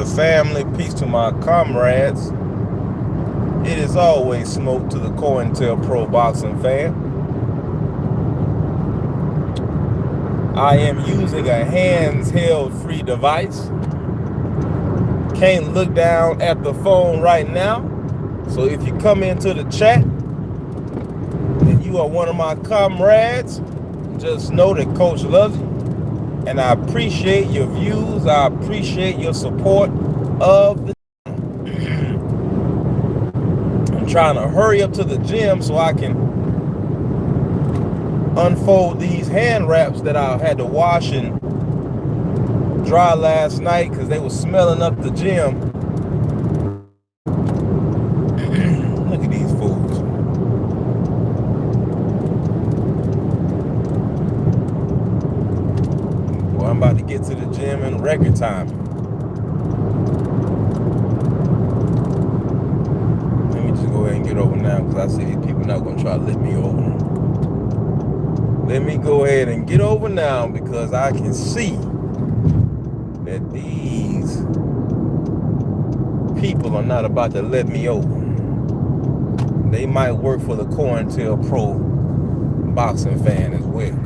the family, peace to my comrades. It is always smoke to the COINTELPRO boxing fan. I am using a hands-held free device. Can't look down at the phone right now. So if you come into the chat and you are one of my comrades, just know that Coach loves you. And I appreciate your views. I appreciate your support of the I'm trying to hurry up to the gym so I can unfold these hand wraps that I had to wash and dry last night because they were smelling up the gym. Look at these fools. Well, I'm about to get to the gym in record time. Let me just go ahead and get over now because I see these people not going to try to let me over. Let me go ahead and get over now because I can see that these people are not about to let me over. They might work for the COINTELPRO boxing fan as well.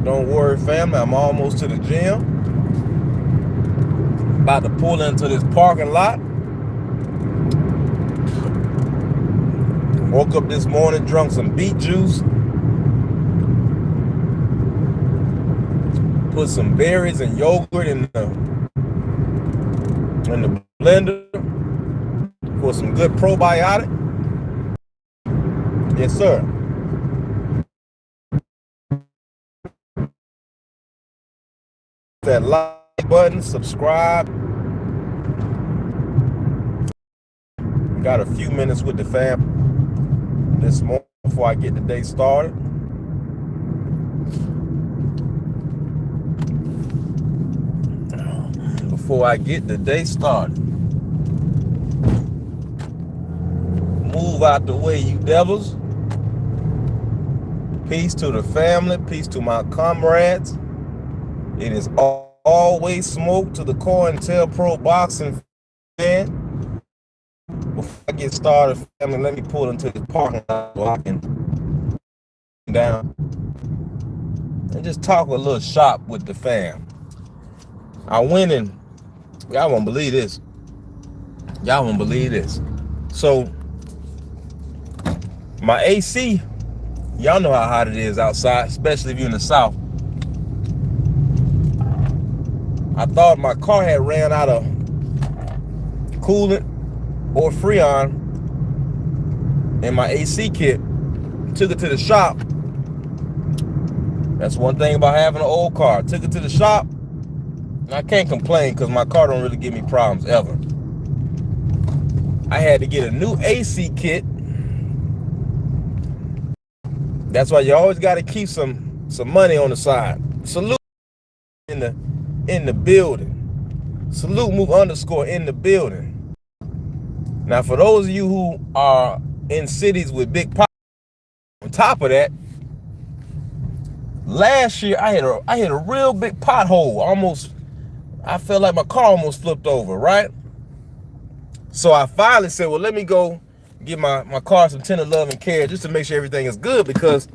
Don't worry, family, I'm almost to the gym. About to pull into this parking lot. Woke up this morning, drunk some beet juice. Put some berries and yogurt in the blender for some good probiotic. Yes, sir. That like button, subscribe. Got a few minutes with the fam this morning before I get the day started. Move out the way, you devils. Peace to the family, peace to my comrades. It is always smoke to the COINTELPRO boxing fan. Before I get started, family, let me pull into the parking lot so I can down and just talk a little shop with the fam. I went in, y'all won't believe this. So my AC, y'all know how hot it is outside, especially if you're in the South. I thought my car had ran out of coolant or Freon in my AC kit. Took it to the shop. That's one thing about having an old car. Took it to the shop. And I can't complain because my car don't really give me problems ever. I had to get a new AC kit. That's why you always got to keep some money on the side. Salute in the building. Salute move _ in the building. Now, for those of you who are in cities with big potholes, on top of that, last year I hit a real big pothole. I felt like my car almost flipped over, right? So I finally said, well, let me go give my car some tender love and care just to make sure everything is good, because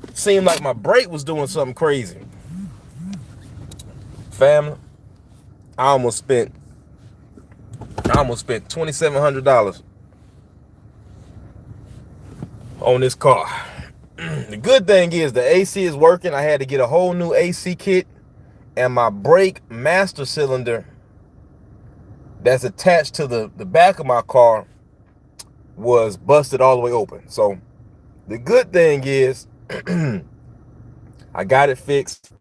it seemed like my brake was doing something crazy. Family, I almost spent $2,700 on this car. The good thing is the AC is working. I had to get a whole new AC kit, and my brake master cylinder that's attached to the back of my car was busted all the way open. So the good thing is I got it fixed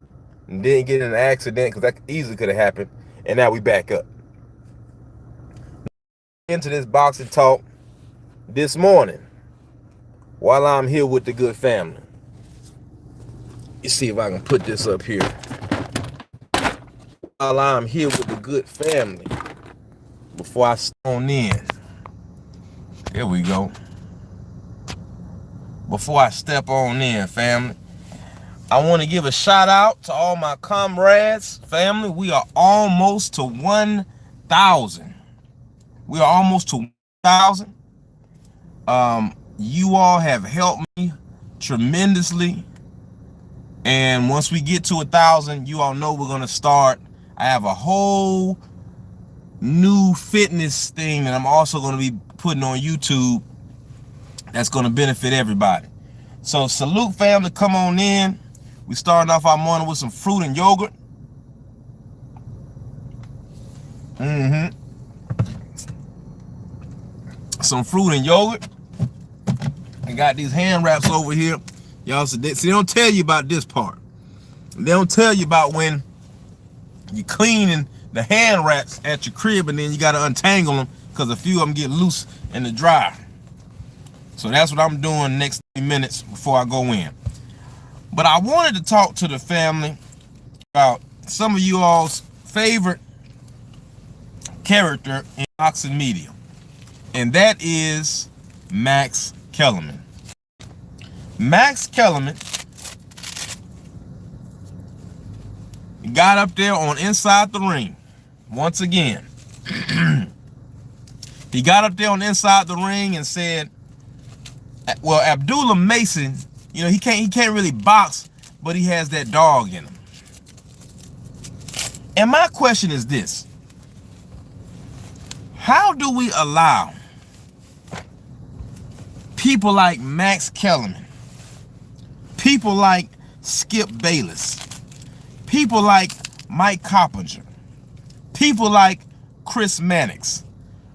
and didn't get in an accident, because that easily could have happened. And now we back up into this boxing talk this morning while I'm here with the good family. You see if I can put this up here. While I'm here with the good family, before I stone in. Here we go. Before I step on in, family, I want to give a shout out to all my comrades. Family, we are almost to 1,000. We are almost to 1,000. You all have helped me tremendously. And once we get to 1,000, you all know we're going to start. I have a whole new fitness thing that I'm also going to be putting on YouTube that's going to benefit everybody. So salute, family. Come on in. We starting off our morning with some fruit and yogurt. Some fruit and yogurt. I got these hand wraps over here. Y'all see, they don't tell you about this part. They don't tell you about when you're cleaning the hand wraps at your crib and then you got to untangle them because a few of them get loose in the dryer. So that's what I'm doing next 3 minutes before I go in. But I wanted to talk to the family about some of you all's favorite character in boxing media, and that is Max Kellerman. Max Kellerman got up there on Inside the Ring once again. He got up there on Inside the Ring and said, well, Abdullah Mason, you know, he can't really box, but he has that dog in him. And my question is this: how do we allow people like Max Kellerman, people like Skip Bayless, people like Mike Coppinger, people like Chris Mannix,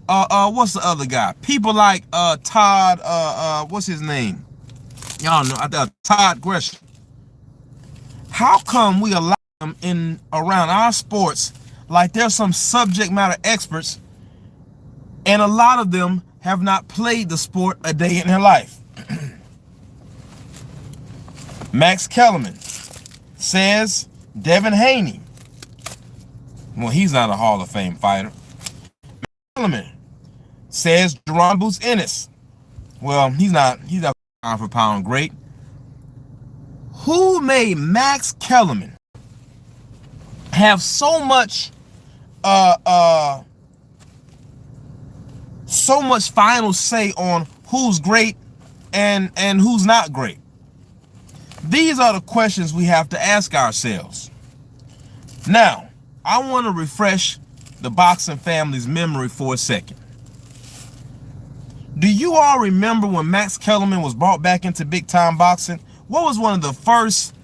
what's the other guy? People like Todd, what's his name? Y'all know, Todd Gresham. How come we allow them in around our sports like they're some subject matter experts, and a lot of them have not played the sport a day in their life? Max Kellerman says Devin Haney. Well, he's not a Hall of Fame fighter. Kellerman says Jerron Boots Ennis. Well, he's not pound for pound great. Who made Max Kellerman have so much final say on who's great and who's not great? These are the questions we have to ask ourselves. Now, I want to refresh the boxing family's memory for a second. Do you all remember when Max Kellerman was brought back into big time boxing? What was one of the first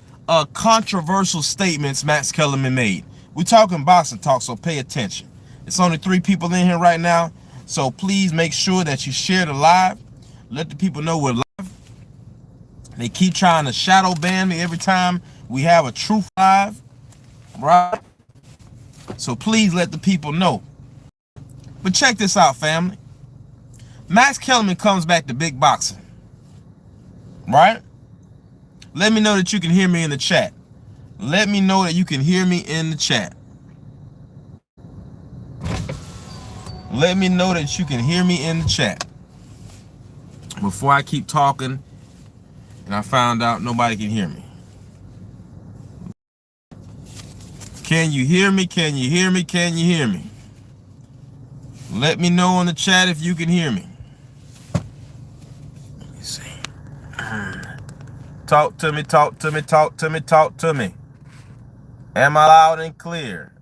controversial statements Max Kellerman made? We're talking boxing talk, so pay attention. It's only 3 people in here right now, so please make sure that you share the live. Let the people know we're live. They keep trying to shadow ban me every time we have a truth live, right? So please let the people know. But check this out, family. Max Kellerman comes back to big boxing, right? Let me know that you can hear me in the chat. Let me know that you can hear me in the chat. Let me know that you can hear me in the chat. Before I keep talking and I found out nobody can hear me. Can you hear me? Can you hear me? Can you hear me? Let me know in the chat if you can hear me. Let me see. Talk to me, talk to me, talk to me, talk to me. Am I loud and clear?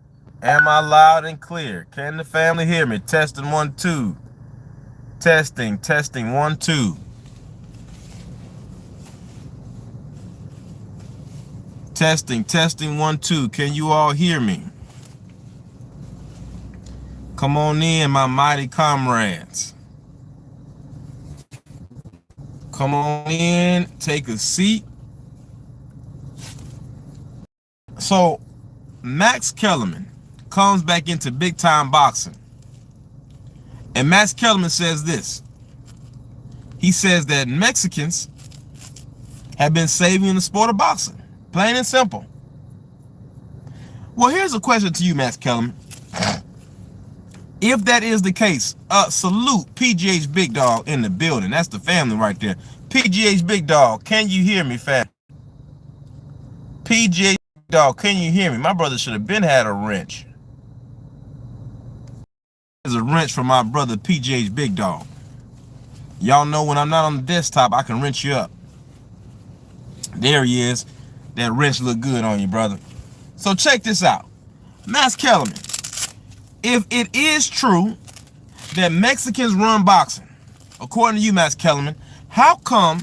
Am I loud and clear? Can the family hear me? Testing 1 2. Testing 1 2. Testing 1 2. Can you all hear me? Come on in, my mighty comrades. Come on in, take a seat. So, Max Kellerman comes back into big time boxing. And Max Kellerman says this. He says that Mexicans have been saving the sport of boxing. Plain and simple. Well, here's a question to you, Max Kellerman. If that is the case, salute PGH Big Dog in the building. That's the family right there. PGH Big Dog, can you hear me, fam? PGH Big Dog, can you hear me? My brother should have been had a wrench. There's a wrench for my brother PGH Big Dog. Y'all know when I'm not on the desktop, I can wrench you up. There he is. That wrench look good on you, brother. So check this out. Max Kellerman, if it is true that Mexicans run boxing, according to you, Max Kellerman, how come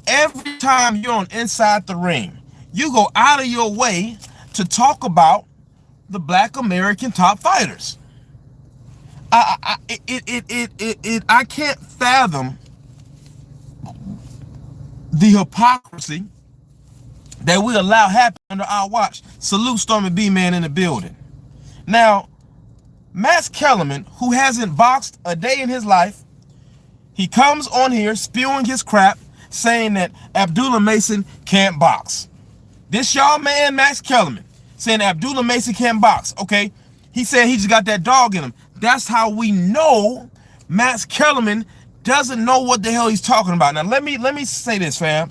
every time you're on Inside the Ring, you go out of your way to talk about the Black American top fighters? I can't fathom the hypocrisy that we allow happen under our watch. Salute Stormy B-Man in the building. Now, Max Kellerman, who hasn't boxed a day in his life, he comes on here spewing his crap, saying that Abdullah Mason can't box. This y'all man, Max Kellerman, saying Abdullah Mason can't box. Okay, he said he just got that dog in him. That's how we know Max Kellerman doesn't know what the hell he's talking about. Now, let me say this, fam.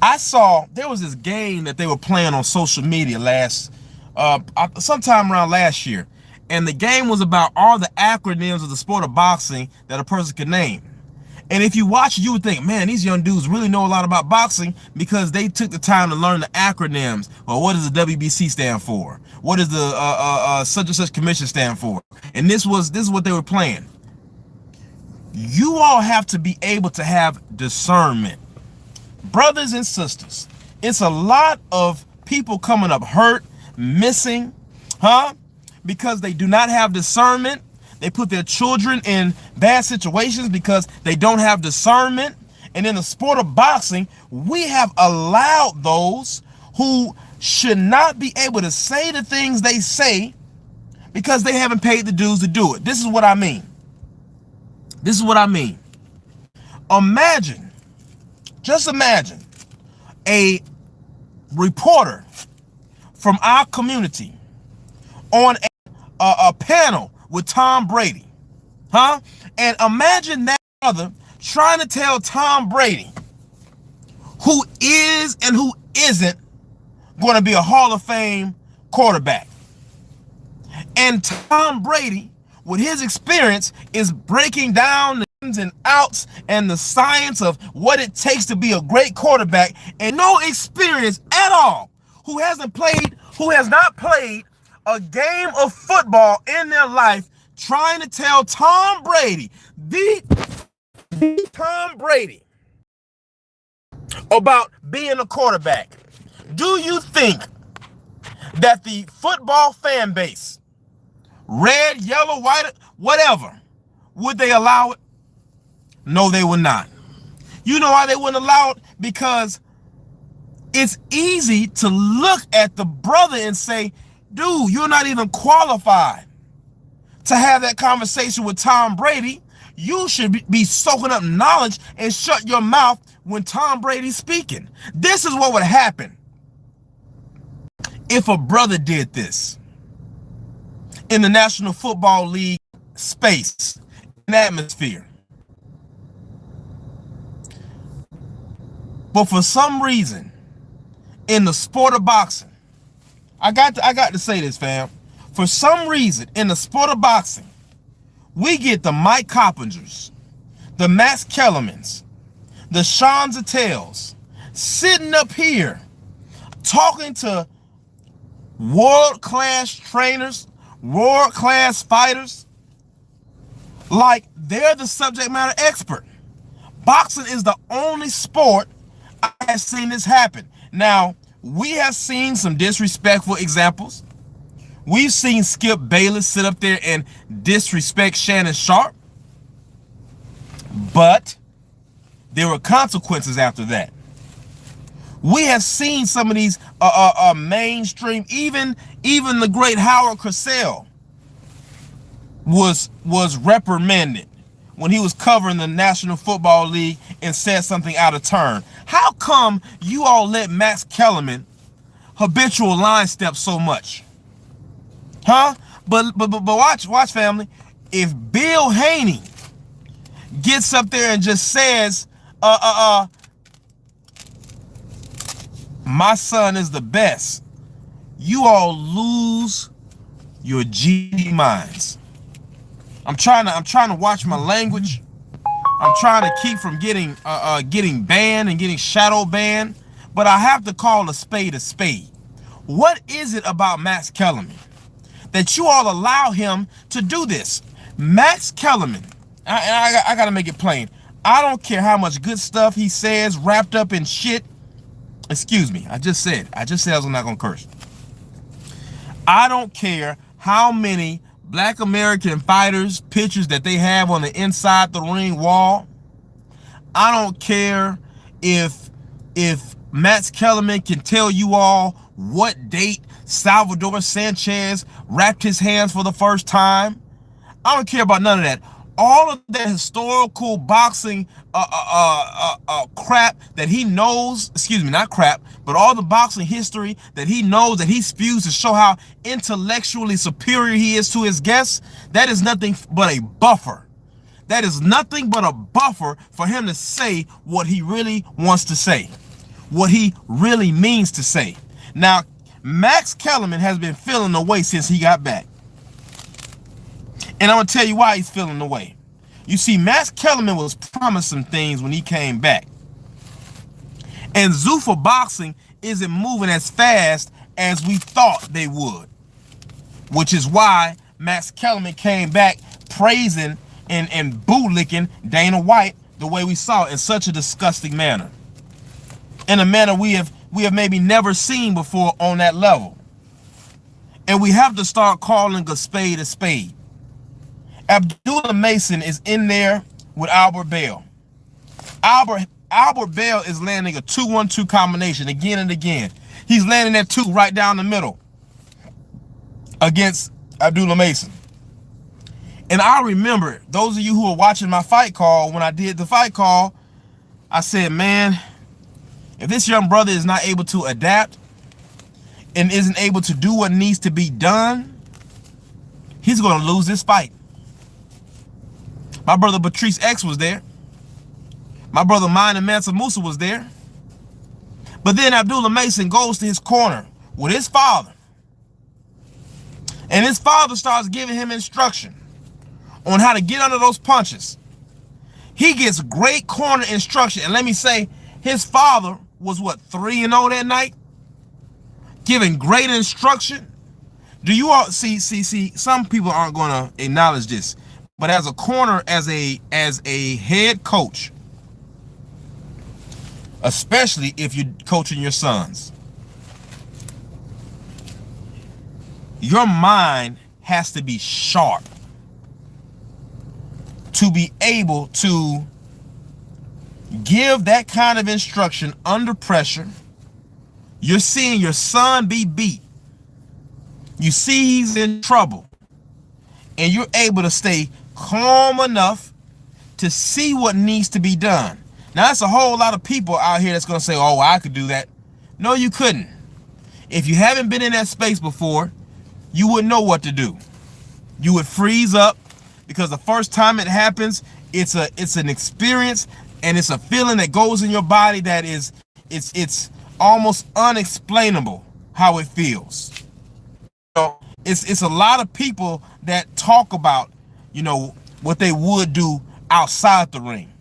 I saw there was this game that they were playing on social media sometime around last year, and the game was about all the acronyms of the sport of boxing that a person could name. And if you watch it, you would think, man, these young dudes really know a lot about boxing because they took the time to learn the acronyms. Well, what does the WBC stand for? What does the such and such commission stand for? And this is what they were playing. You all have to be able to have discernment. Brothers and sisters, it's a lot of people coming up hurt, missing, because they do not have discernment. They put their children in bad situations because they don't have discernment. And in the sport of boxing, we have allowed those who should not be able to say the things they say because they haven't paid the dues to do it. This is what I mean. This is what I mean. Just imagine a reporter from our community on a panel with Tom Brady, and imagine that brother trying to tell Tom Brady who is and who isn't going to be a Hall of Fame quarterback. And Tom Brady, with his experience, is breaking down the ins and outs and the science of what it takes to be a great quarterback, and no experience at all, who has not played a game of football in their life, trying to tell Tom Brady, the Tom Brady, about being a quarterback. Do you think that the football fan base, red, yellow, white, whatever, would they allow it? No, they would not. You know why they wouldn't allow it? Because it's easy to look at the brother and say, dude, you're not even qualified to have that conversation with Tom Brady. You should be soaking up knowledge and shut your mouth when Tom Brady's speaking. This is what would happen if a brother did this in the National Football League space and atmosphere. But for some reason, in the sport of boxing, I got to say this, fam. For some reason, in the sport of boxing, we get the Mike Coppingers, the Max Kellermans, the Sean Zattels sitting up here talking to world-class trainers, world-class fighters, like they're the subject matter expert. Boxing is the only sport I have seen this happen. Now, we have seen some disrespectful examples. We've seen Skip Bayless sit up there and disrespect Shannon Sharp, but there were consequences after that. We have seen some of these mainstream, even the great Howard Cosell was reprimanded when he was covering the National Football League and said something out of turn. How come you all let Max Kellerman habitual line step so much? But watch, family. If Bill Haney gets up there and just says, my son is the best, you all lose your GD minds. I'm trying to watch my language. I'm trying to keep from getting banned and getting shadow banned, but I have to call a spade a spade. What is it about Max Kellerman that you all allow him to do this? Max Kellerman, I gotta make it plain. I don't care how much good stuff he says wrapped up in shit. Excuse me, I just said I was not gonna curse. I don't care how many Black American fighters pictures that they have on the inside the ring wall. I don't care if Max Kellerman can tell you all what date Salvador Sanchez wrapped his hands for the first time. I don't care about none of that. All of that historical boxing crap that he knows, excuse me, not crap, but all the boxing history that he knows, that he spews to show how intellectually superior he is to his guests, that is nothing but a buffer. That is nothing but a buffer for him to say what he really wants to say, what he really means to say. Now, Max Kellerman has been feeling the way since he got back. And I'm going to tell you why he's feeling the way. You see, Max Kellerman was promised some things when he came back. And Zuffa boxing isn't moving as fast as we thought they would. Which is why Max Kellerman came back praising and bootlicking Dana White the way we saw, in such a disgusting manner. In a manner we have maybe never seen before on that level. And we have to start calling a spade a spade. Abdullah Mason is in there with Albert Bell. Albert Bell is landing a 2-1-2 combination again and again. He's landing that 2 right down the middle against Abdullah Mason. And I remember, those of you who were watching my fight call, when I did the fight call, I said, man, if this young brother is not able to adapt and isn't able to do what needs to be done, he's going to lose this fight. My brother Patrice X was there. My brother Mine and Mansa Musa was there. But then Abdullah Mason goes to his corner with his father. And his father starts giving him instruction on how to get under those punches. He gets great corner instruction. And let me say, his father was what, 3-0 that night? Giving great instruction. Do you all see, some people aren't going to acknowledge this. But as a corner, as a head coach, especially if you're coaching your sons, your mind has to be sharp to be able to give that kind of instruction under pressure. You're seeing your son be beat. You see he's in trouble. And you're able to stay calm enough to see what needs to be done. Now, that's a whole lot of people out here that's going to say, oh, I could do that. No, you couldn't. If you haven't been in that space before, you wouldn't know what to do. You would freeze up, because the first time it happens, it's an experience, and it's a feeling that goes in your body that is, it's almost unexplainable how it feels. So it's a lot of people that talk about, you know, what they would do outside the ring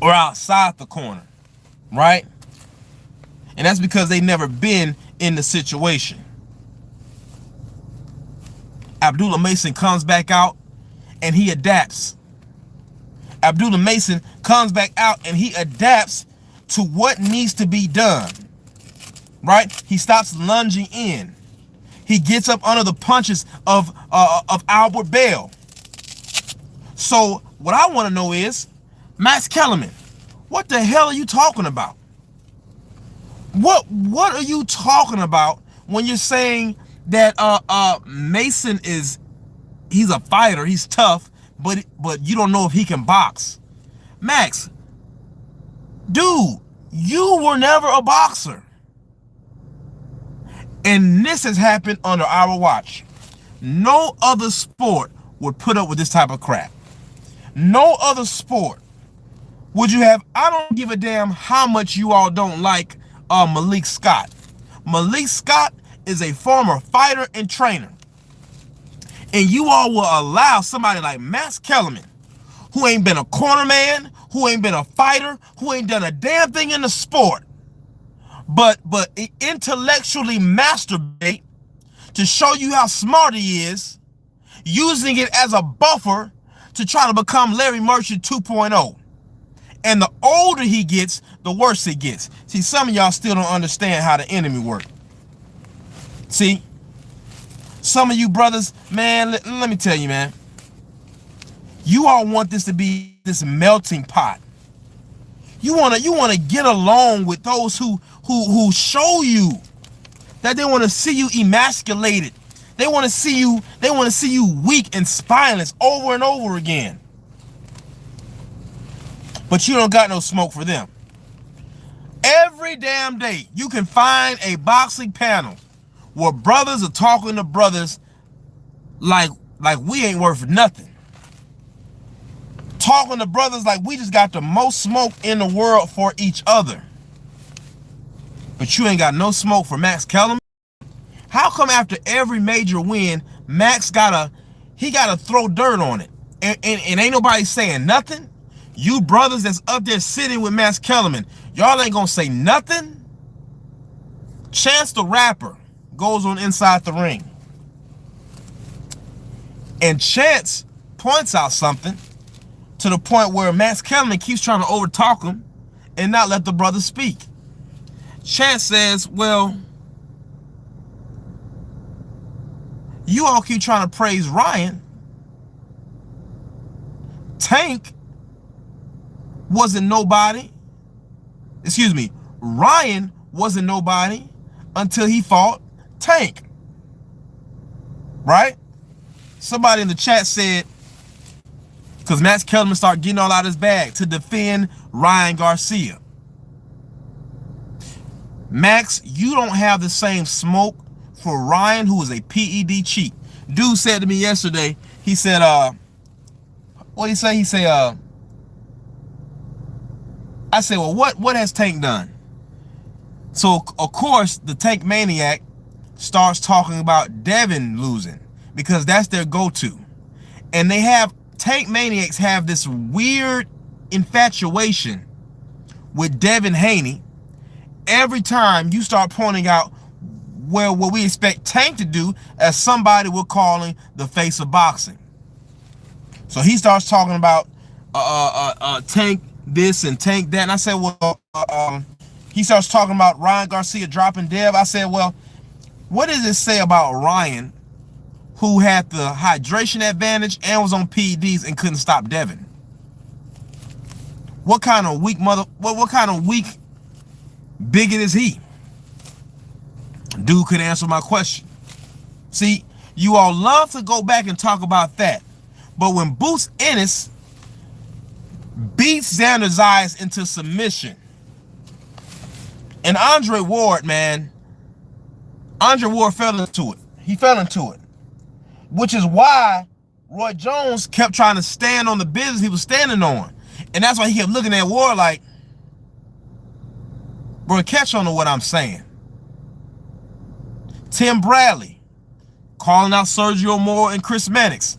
or outside the corner, right? And that's because they've never been in the situation. Abdullah Mason comes back out and he adapts. Abdullah Mason comes back out and he adapts to what needs to be done, right? He stops lunging in. He gets up under the punches of Albert Bell. So what I want to know is, Max Kellerman, what the hell are you talking about? What are you talking about when you're saying that Mason he's a fighter, he's tough, but you don't know if he can box? Max, dude, you were never a boxer. And this has happened under our watch. No other sport would put up with this type of crap. No other sport would you have. I don't give a damn how much you all don't like Malik Scott. Malik Scott is a former fighter and trainer. And you all will allow somebody like Max Kellerman, who ain't been a corner man, who ain't been a fighter, who ain't done a damn thing in the sport, but intellectually masturbate to show you how smart he is, using it as a buffer to try to become Larry Merchant 2.0. And the older he gets, the worse it gets. See, some of y'all still don't understand how the enemy works. See, some of you brothers, man, let me tell you, man, you all want this to be this melting pot. You want to get along with those who show you that they want to see you emasculated. They want to see you weak and spineless over and over again. But you don't got no smoke for them. Every damn day you can find a boxing panel where brothers are talking to brothers like we ain't worth nothing. Talking to brothers like we just got the most smoke in the world for each other. But you ain't got no smoke for Max Kellerman. How come after every major win, Max gotta throw dirt on it? And ain't nobody saying nothing? You brothers that's up there sitting with Max Kellerman, y'all ain't gonna say nothing? Chance the Rapper goes on inside the ring. And Chance points out something to the point where Max Kellerman keeps trying to overtalk him and not let the brother speak. Chance says, well, you all keep trying to praise Ryan. Tank wasn't nobody. Excuse me. Ryan wasn't nobody until he fought Tank. Right? Somebody in the chat said, because Max Kellerman started getting all out of his bag to defend Ryan Garcia. Max, you don't have the same smoke for Ryan, who is a PED cheat. Dude said to me yesterday, he said, what did he say? He said, I said, well, what has Tank done? So, of course, the Tank Maniac starts talking about Devin losing because that's their go-to. And they have, Tank Maniacs have this weird infatuation with Devin Haney. Every time you start pointing out what we expect Tank to do as somebody we're calling the face of boxing. So he starts talking about Tank this and Tank that. And I said, well, he starts talking about Ryan Garcia dropping Dev. I said, well, what does it say about Ryan, who had the hydration advantage and was on PEDs and couldn't stop Devin? What kind of weak what kind of weak bigot is he? Dude could answer my question. See, you all love to go back and talk about that. But when Boots Ennis beats Xander Zayas into submission, and Andre Ward, man, Andre Ward fell into it. He fell into it. Which is why Roy Jones kept trying to stand on the business he was standing on. And that's why he kept looking at Ward like, bro, catch on to what I'm saying. Tim Bradley calling out Sergio Moore and Chris Mannix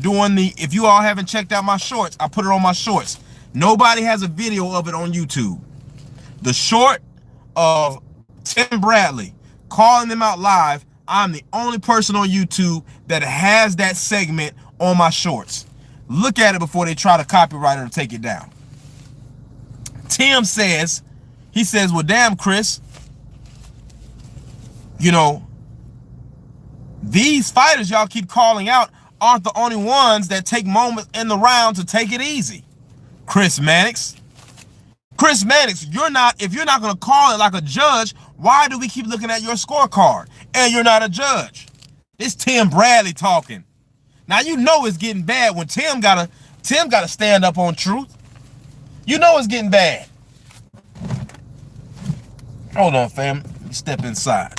doing the, if you all haven't checked out my shorts, I put it on my shorts. Nobody has a video of it on YouTube. The short of Tim Bradley calling them out live, I'm the only person on YouTube that has that segment on my shorts. Look at it before they try to copyright it or take it down. Tim says, he says, well, damn, Chris, you know, these fighters y'all keep calling out aren't the only ones that take moments in the round to take it easy. Chris Mannix, you're not, if you're not going to call it like a judge, why do we keep looking at your scorecard? And you're not a judge. It's Tim Bradley talking. Now you know it's getting bad when Tim gotta stand up on truth. You know it's getting bad. Hold on, fam. Let me step inside.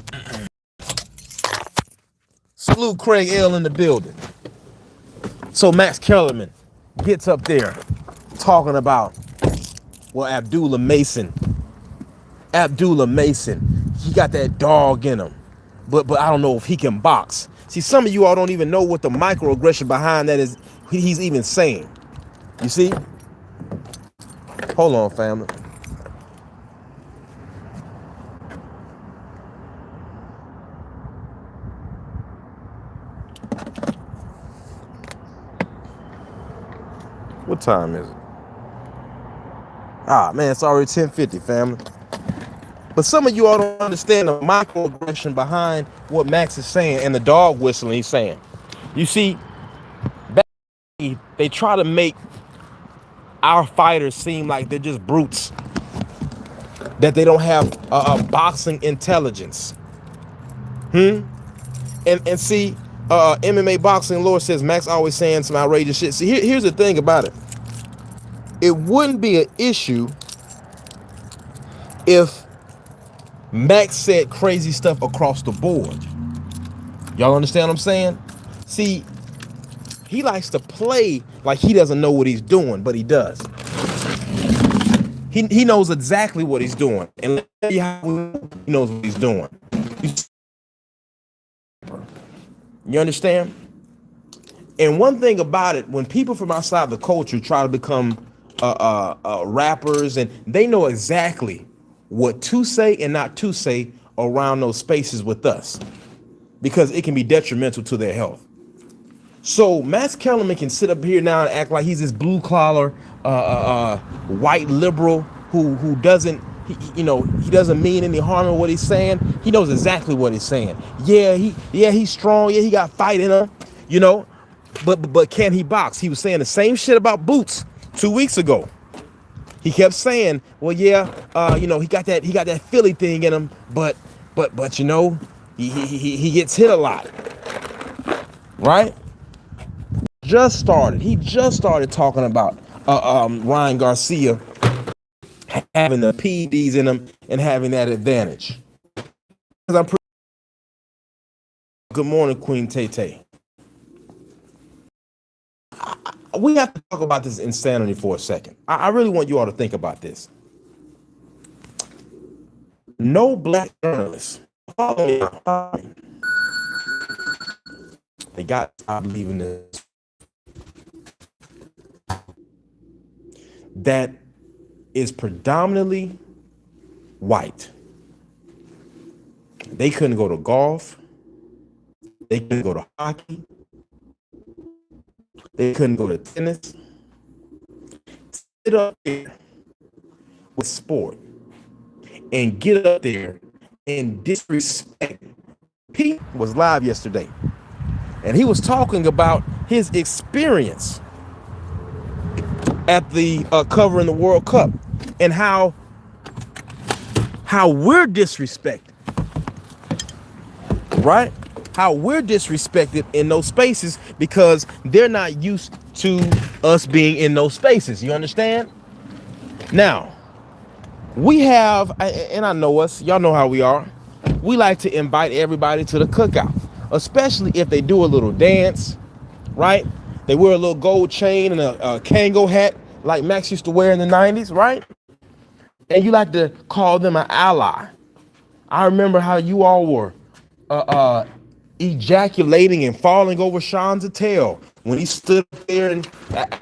So Salute Craig L in the building. So Max Kellerman gets up there talking about, well, Abdullah Mason, he got that dog in him, but I don't know if he can box. See, some of you all don't even know what the microaggression behind that is. He's even saying. You see? Hold on, family. What time is it? Ah, man, it's already 10:50, family. But some of you all don't understand the microaggression behind what Max is saying and the dog whistling he's saying. You see, they try to make our fighters seem like they're just brutes, that they don't have a boxing intelligence. And see, MMA boxing lore says Max always saying some outrageous shit. See, here's the thing about it. It wouldn't be an issue if Max said crazy stuff across the board. Y'all understand what I'm saying? See, he likes to play like he doesn't know what he's doing, but he does. He knows exactly what he's doing, and let me tell you how he knows what he's doing. You understand? And one thing about it, when people from outside the culture try to become rappers, and they know exactly what to say and not to say around those spaces with us, because it can be detrimental to their health. So Max Kellerman can sit up here now and act like he's this blue collar white liberal who doesn't he doesn't mean any harm in what he's saying. He knows exactly what he's saying. He's strong. Yeah, he got fight in him. But can he box? He was saying the same shit about Boots 2 weeks ago. He kept saying, well, he got that Philly thing in him, but he gets hit a lot, right? He just started talking about Ryan Garcia having the PEDs in him and having that advantage. Good morning, Queen Tay. We have to talk about this insanity for a second. I really want you all to think about this. No black journalists. They got to stop believing this. That is predominantly white. They couldn't go to golf. They couldn't go to hockey. They couldn't go to tennis. Sit up there with sport and get up there and disrespect. Pete was live yesterday, and he was talking about his experience at the covering the World Cup and how we're disrespected, right? How we're disrespected in those spaces because they're not used to us being in those spaces. You understand? Now, we have, and I know us, y'all know how we are. We like to invite everybody to the cookout, especially if they do a little dance, right? They wear a little gold chain and a Kango hat like Max used to wear in the 90s, right? And you like to call them an ally. I remember how you all were ejaculating and falling over Sean's tail when he stood up there and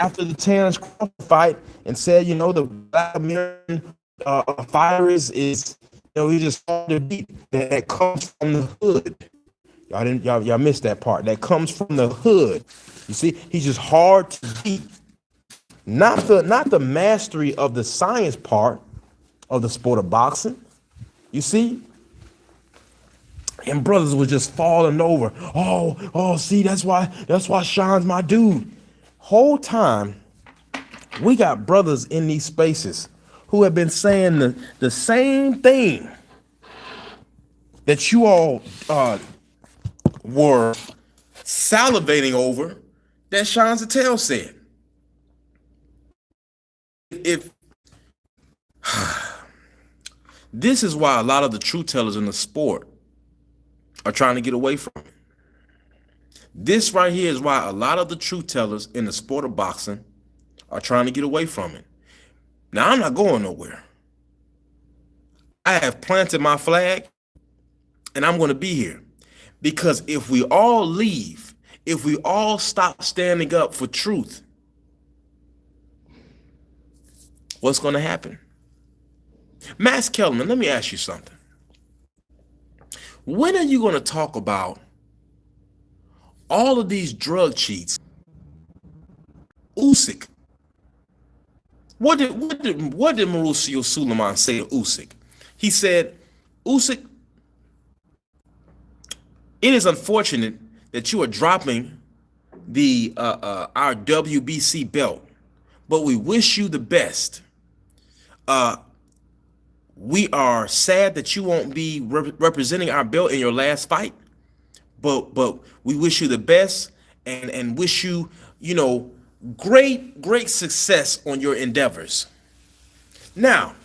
after the Terrence Crawford fight and said, the Black American fighter is he just on the beat that comes from the hood. Y'all missed that part. That comes from the hood. You see, he's just hard to beat. Not the mastery of the science part of the sport of boxing. You see? And brothers were just falling over. Oh, see, that's why Sean's my dude. Whole time, we got brothers in these spaces who have been saying the same thing that you all were salivating over that Sean Zattel said. If this is why a lot of the truth tellers in the sport are trying to get away from it. This right here is why a lot of the truth tellers in the sport of boxing are trying to get away from it. Now, I'm not going nowhere. I have planted my flag and I'm going to be here. Because if we all leave, if we all stop standing up for truth, what's going to happen? Max Kellerman, let me ask you something. When are you going to talk about all of these drug cheats? Usyk. What did Mauricio Suleiman say to Usyk? He said, Usyk, it is unfortunate that you are dropping the our WBC belt, but we wish you the best. We are sad that you won't be representing our belt in your last fight, but we wish you the best and wish you, great success on your endeavors. Now,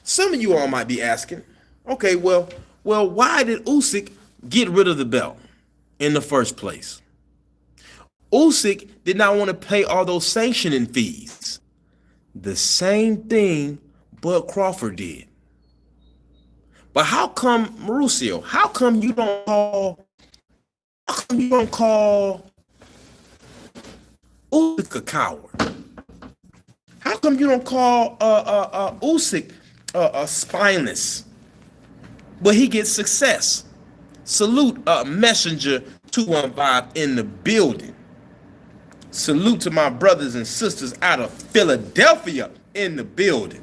some of you all might be asking, okay, well, why did Usyk get rid of the belt in the first place? Usyk did not want to pay all those sanctioning fees. The same thing Bud Crawford did. But how come, Mauricio, how come you don't call Usyk a coward? How come you don't call Usyk spineless? But he gets success. Salute Messenger 215 in the building. Salute to my brothers and sisters out of Philadelphia in the building.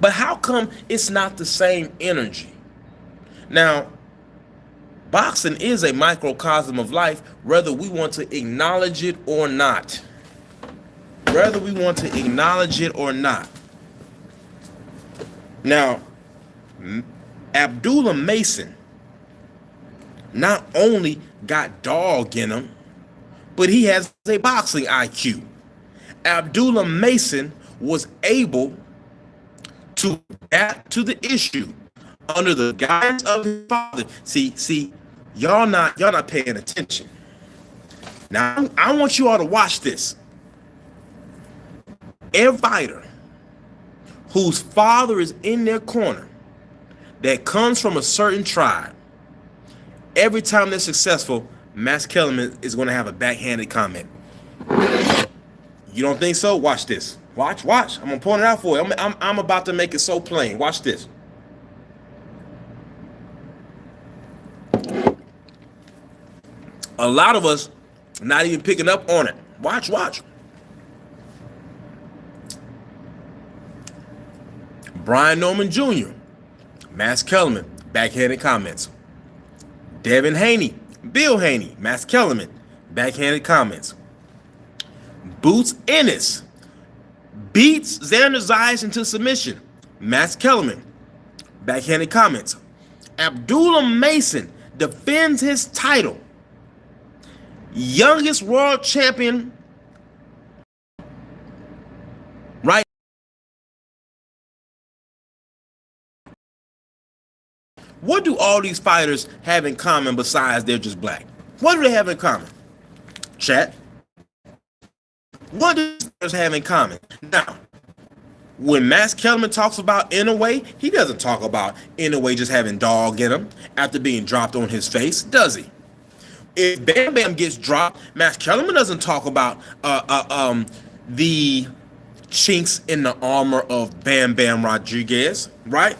But how come it's not the same energy? Now, boxing is a microcosm of life, whether we want to acknowledge it or not. Whether we want to acknowledge it or not. Now, Abdullah Mason not only got dog in him, but he has a boxing IQ. Abdullah Mason was able to adapt to the issue under the guidance of his father. See, y'all not paying attention. Now, I want you all to watch this. Every fighter whose father is in their corner that comes from a certain tribe, every time they're successful, Max Kellerman is going to have a backhanded comment. You don't think so? Watch this. Watch. I'm going to point it out for you. I'm about to make it so plain. Watch this. A lot of us not even picking up on it. Watch. Brian Norman Jr., Max Kellerman, backhanded comments. Devin Haney, Bill Haney, Max Kellerman, backhanded comments. Boots Ennis beats Xander Zayas into submission. Max Kellerman, backhanded comments. Abdullah Mason defends his title. Youngest world champion right. What do all these fighters have in common besides they're just black? What do they have in common? Chat. What do these fighters have in common? Now, when Max Kellerman talks about Inoue, he doesn't talk about Inoue just having dog in him after being dropped on his face, does he? If Bam Bam gets dropped, Max Kellerman doesn't talk about the chinks in the armor of Bam Bam Rodriguez, right?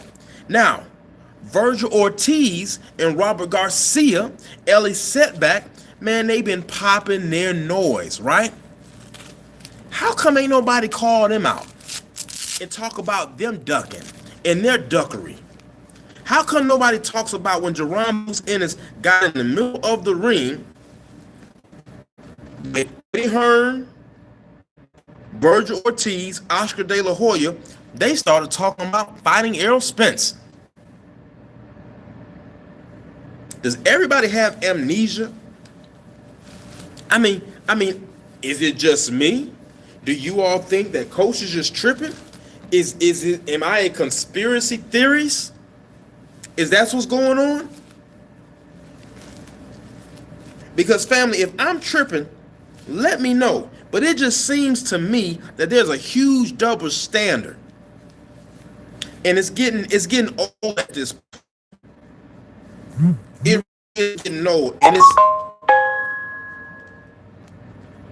Now, Virgil Ortiz and Robert Garcia, Ellie Setback, man, they've been popping their noise, right? How come ain't nobody call them out and talk about them ducking and their duckery? How come nobody talks about when Jerome Ennis got in the middle of the ring with Eddie Hearn, Virgil Ortiz, Oscar De La Hoya, they started talking about fighting Errol Spence. Does everybody have amnesia? I mean, is it just me? Do you all think that Coach is just tripping? Am I a conspiracy theorist? Is that what's going on? Because family, if I'm tripping, let me know. But it just seems to me that there's a huge double standard. And it's getting old at this point. It is getting old. And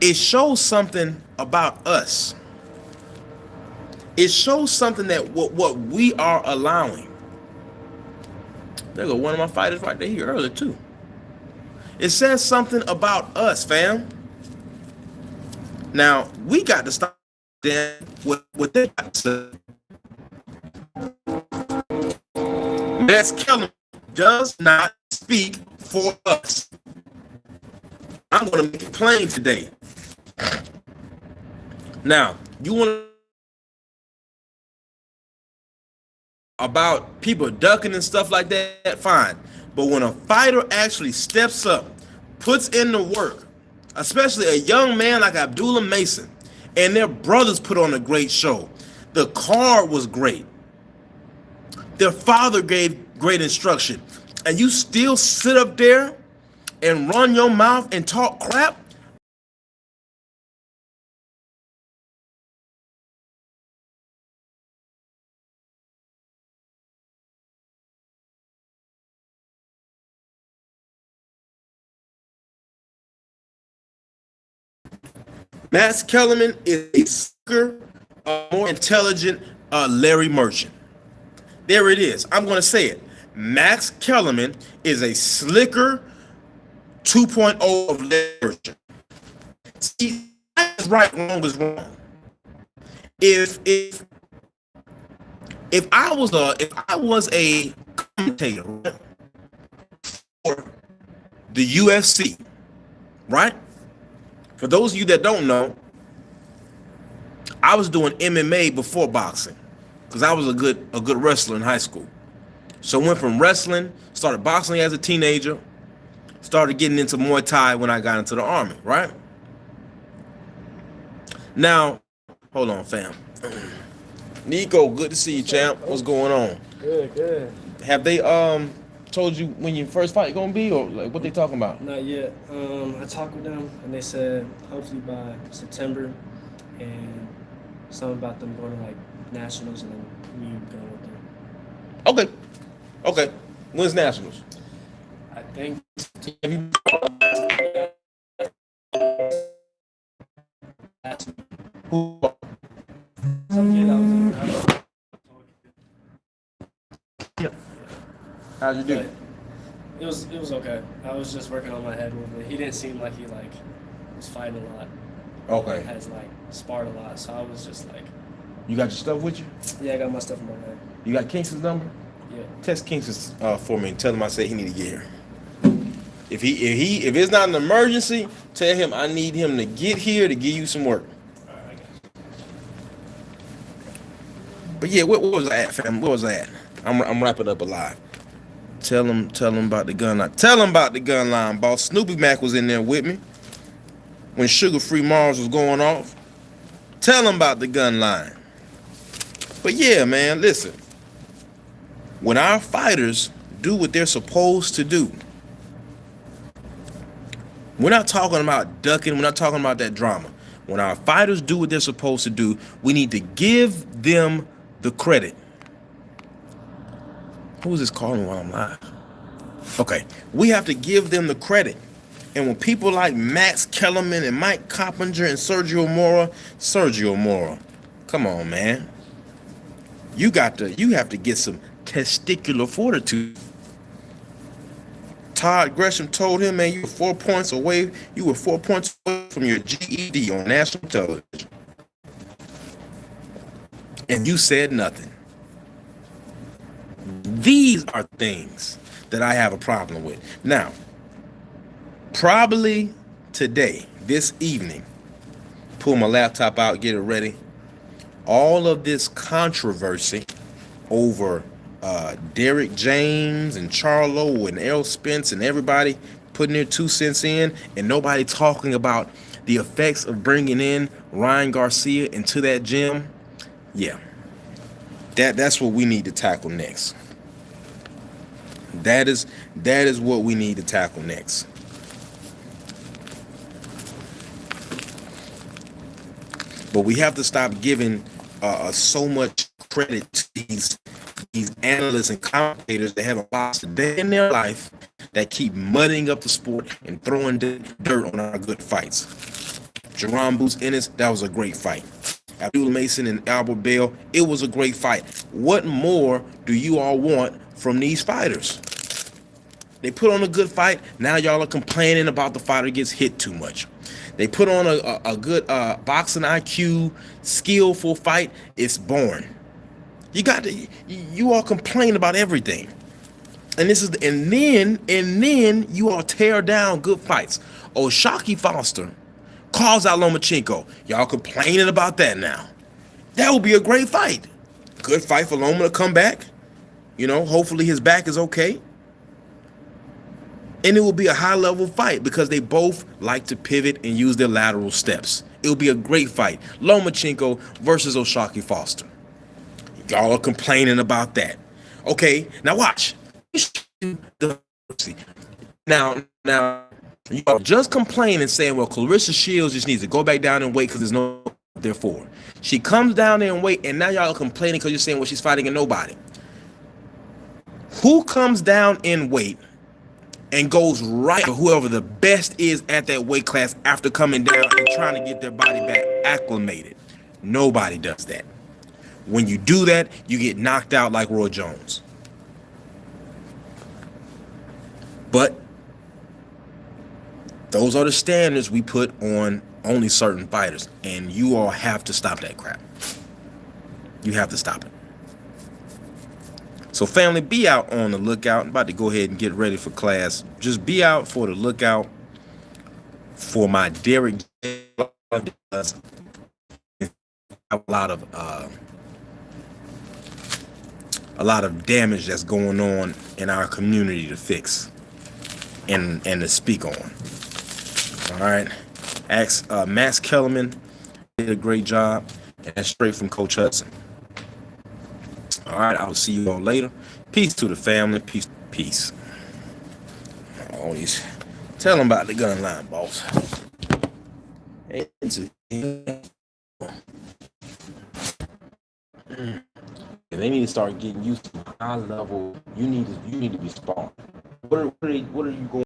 it shows something about us. It shows something that what we are allowing. There go one of my fighters right there here earlier too. It says something about us, fam. Now we got to stop then what they got to say. Max Kellerman does not speak for us. I'm going to make it plain today. Now, you want to about people ducking and stuff like that, fine. But when a fighter actually steps up, puts in the work, especially a young man like Abdullah Mason, and their brothers put on a great show. The card was great. Their father gave great instruction. And you still sit up there and run your mouth and talk crap? Max Kellerman is a slicker, more intelligent Larry Merchant. There it is. I'm going to say it. Max Kellerman is a slicker 2.0 of Larry Merchant. See, that's right, wrong is wrong. If I was a commentator for the UFC, right? For those of you that don't know, I was doing MMA before boxing because I was a good wrestler in high school. So I went from wrestling, started boxing as a teenager, started getting into Muay Thai when I got into the Army, right? Now, hold on, fam. Nico, good to see you, champ. What's going on? Good. Have they told you when your first fight gonna be, or like what they talking about? Not yet. I talked with them and they said hopefully by September, and something about them going to like nationals and then me going with them. Okay. When's nationals? I think. Have you? Who? How'd you do? It was okay. I was just working on my head movement. He didn't seem like he was fighting a lot. Okay. Has sparred a lot, so I was just like. You got your stuff with you? Yeah, I got my stuff in my bag. You got Kingston's number? Yeah. Text Kingston for me and tell him I said he need to get here. If it's not an emergency, tell him I need him to get here to give you some work. But yeah, what was I at, fam? What was I at? I'm wrapping up a live. Tell him about the gun line. Tell him about the gun line, boss. Snoopy Mac was in there with me when Sugar Free Mars was going off. Tell him about the gun line. But yeah, man, listen. When our fighters do what they're supposed to do, we're not talking about ducking. We're not talking about that drama. When our fighters do what they're supposed to do, we need to give them the credit. Who is this calling while I'm live? Okay, we have to give them the credit. And when people like Max Kellerman and Mike Coppinger and Sergio Mora, come on, man. You have to get some testicular fortitude. Todd Gresham told him, man, you were 4 points away from your GED on national television. And you said nothing. These are things that I have a problem with. Now, probably today, this evening, pull my laptop out, get it ready. All of this controversy over Derek James and Charlo and Errol Spence and everybody putting their 2 cents in, and nobody talking about the effects of bringing in Ryan Garcia into that gym. Yeah, that's what we need to tackle next. That is what we need to tackle next. But we have to stop giving so much credit to these analysts and commentators that haven't lost a day in their life, that keep muddying up the sport and throwing dirt on our good fights. Jerome Boots Ennis, that was a great fight. Abdullah Mason and Albert Bell, it was a great fight. What more do you all want from these fighters? They put on a good fight. Now y'all are complaining about the fighter gets hit too much. They put on a good boxing IQ, skillful fight. It's boring. You all complain about everything. And then you all tear down good fights. Oh, Shockey Foster calls out Lomachenko. Y'all complaining about that now. That would be a great fight. Good fight for Loma to come back. Hopefully his back is okay. And it will be a high-level fight because they both like to pivot and use their lateral steps. It will be a great fight. Lomachenko versus O'Shaquie Foster. Y'all are complaining about that. Okay, now watch. Now, you are just complaining, saying, well, Clarissa Shields just needs to go back down and wait because there's no there for her. She comes down there and wait, and now y'all are complaining because you're saying, well, she's fighting a nobody. Who comes down in weight and goes right to whoever the best is at that weight class after coming down and trying to get their body back acclimated? Nobody does that. When you do that, you get knocked out like Roy Jones. But those are the standards we put on only certain fighters, and you all have to stop that crap. You have to stop it. So family, be out on the lookout. I'm about to go ahead and get ready for class. Just be out for the lookout for my Derek. A lot of damage that's going on in our community to fix and to speak on. All right. Max Kellerman did a great job, and that's straight from Coach Hudson. All right, I will see you all later. Peace to the family. Peace. Always tell them about the gun line, boss. They need to start getting used to high level. You need to be sparring. What are you going?